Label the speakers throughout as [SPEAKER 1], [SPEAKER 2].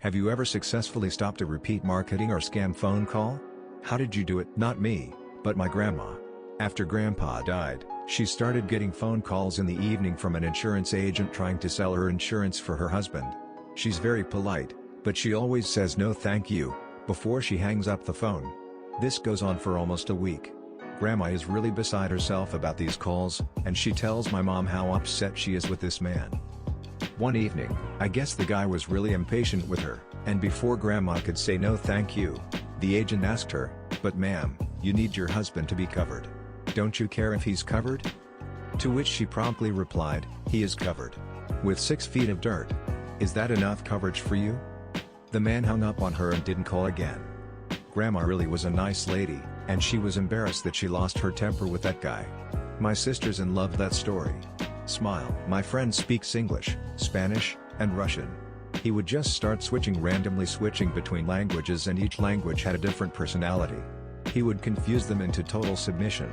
[SPEAKER 1] Have you ever successfully stopped a repeat marketing or scam phone call? How did you do it? Not me, but my grandma. After Grandpa died, she started getting phone calls in the evening from an insurance agent trying to sell her insurance for her husband. She's very polite, but she always says no thank you before she hangs up the phone. This goes on for almost a week. Grandma is really beside herself about these calls, and she tells my mom how upset she is with this man. One evening, I guess the guy was really impatient with her, and before Grandma could say no thank you, the agent asked her, "But ma'am, you need your husband to be covered. Don't you care if he's covered?" To which she promptly replied, "He is covered. With 6 feet of dirt. Is that enough coverage for you?" The man hung up on her and didn't call again. Grandma really was a nice lady, and she was embarrassed that she lost her temper with that guy. My sisters-in loved that story. Smile. My friend speaks English, Spanish, and Russian. He would just start randomly switching between languages, and each language had a different personality. He would confuse them into total submission.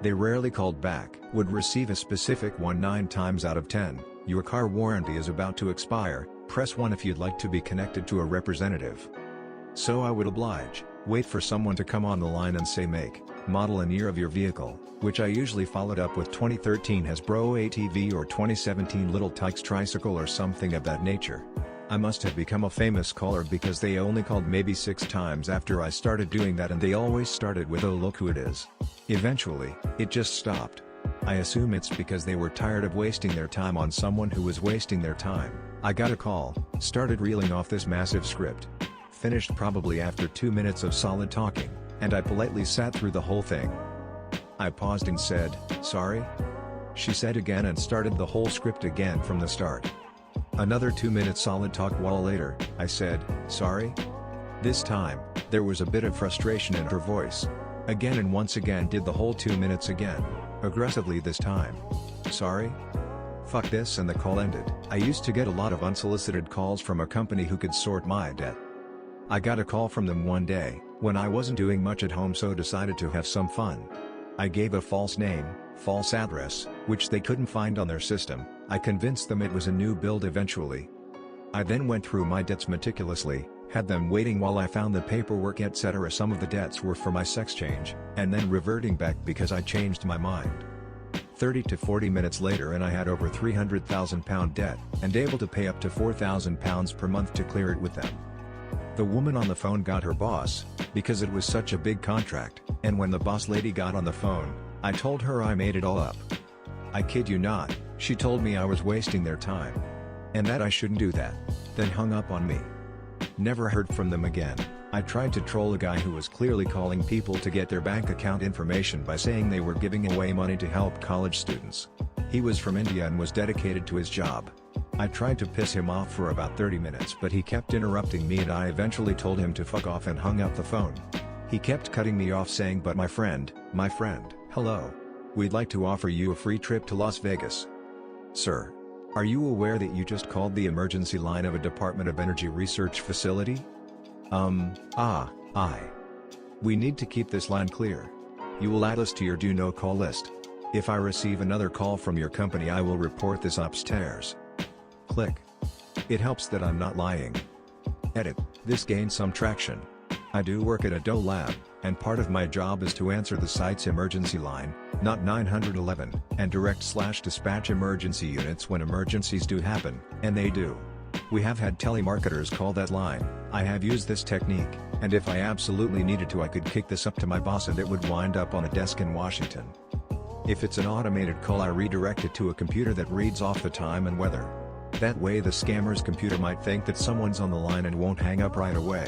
[SPEAKER 1] They rarely called back. Would receive a specific one 9 times out of 10, "Your car warranty is about to expire, press 1 if you'd like to be connected to a representative." So I would oblige, wait for someone to come on the line and say make, model and year of your vehicle, which I usually followed up with 2013 Hasbro ATV or 2017 Little Tikes tricycle or something of that nature. I must have become a famous caller because they only called maybe 6 times after I started doing that, and they always started with "Oh look who it is." Eventually, it just stopped. I assume it's because they were tired of wasting their time on someone who was wasting their time. I got a call, started reeling off this massive script. Finished probably after 2 minutes of solid talking, and I politely sat through the whole thing. I paused and said, "Sorry?" She said again and started the whole script again from the start. Another 2 minutes solid talk while later, I said, "Sorry?" This time, there was a bit of frustration in her voice. Again and once again did the whole 2 minutes again, aggressively this time. "Sorry? Fuck this," and the call ended. I used to get a lot of unsolicited calls from a company who could sort my debt. I got a call from them one day, when I wasn't doing much at home, so decided to have some fun. I gave a false name, false address, which they couldn't find on their system. I convinced them it was a new build eventually. I then went through my debts meticulously, had them waiting while I found the paperwork etc. Some of the debts were for my sex change, and then reverting back because I changed my mind. 30 to 40 minutes later and I had over £300,000 debt, and able to pay up to £4,000 per month to clear it with them. The woman on the phone got her boss, because it was such a big contract, and when the boss lady got on the phone, I told her I made it all up. I kid you not, she told me I was wasting their time. And that I shouldn't do that. Then hung up on me. Never heard from them again. I tried to troll a guy who was clearly calling people to get their bank account information by saying they were giving away money to help college students. He was from India and was dedicated to his job. I tried to piss him off for about 30 minutes, but he kept interrupting me, and I eventually told him to fuck off and hung up the phone. He kept cutting me off saying, "But my friend, hello. We'd like to offer you a free trip to Las Vegas." Sir, are you aware that you just called the emergency line of a Department of Energy research facility? We need to keep this line clear. You will add us to your do no call list. If I receive another call from your company, I will report this upstairs. Click. It helps that I'm not lying. Edit. This gained some traction. I do work at a Doe lab, and part of my job is to answer the site's emergency line, not 911, and direct/dispatch emergency units when emergencies do happen, and they do. We have had telemarketers call that line. I have used this technique, and if I absolutely needed to, I could kick this up to my boss and it would wind up on a desk in Washington. If it's an automated call, I redirect it to a computer that reads off the time and weather. That way the scammer's computer might think that someone's on the line and won't hang up right away.